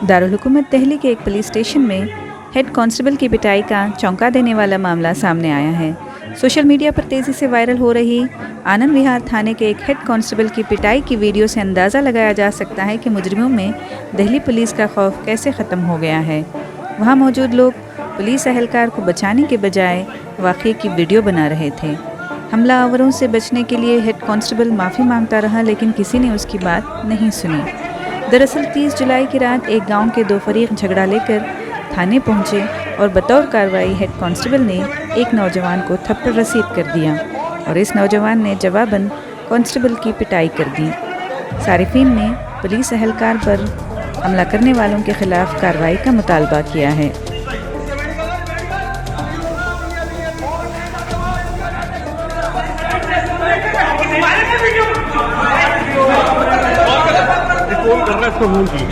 दारुल हुकूमत दिल्ली के एक पुलिस स्टेशन में हेड कांस्टेबल की पिटाई का चौंका देने वाला मामला सामने आया है। सोशल मीडिया पर तेज़ी से वायरल हो रही आनंद विहार थाने के एक हेड कांस्टेबल की पिटाई की वीडियो से अंदाज़ा लगाया जा सकता है कि मुजरिमों में दिल्ली पुलिस का खौफ कैसे ख़त्म हो गया है। वहाँ मौजूद लोग पुलिस एहलकार को बचाने के बजाय वाक़ये की वीडियो बना रहे थे। हमलावरों से बचने के लिए हेड कांस्टेबल माफ़ी मांगता रहा, लेकिन किसी ने उसकी बात नहीं सुनी। दरअसल 30 जुलाई की रात एक गांव के दो फरीक झगड़ा लेकर थाने पहुंचे और बतौर कार्रवाई हेड कांस्टेबल ने एक नौजवान को थप्पड़ रसीद कर दिया और इस नौजवान ने जवाबन कांस्टेबल की पिटाई कर दी। सारिफीन ने पुलिस एहलकार पर हमला करने वालों के खिलाफ कार्रवाई का मुतालबा किया है। फोन करना इसको फोन की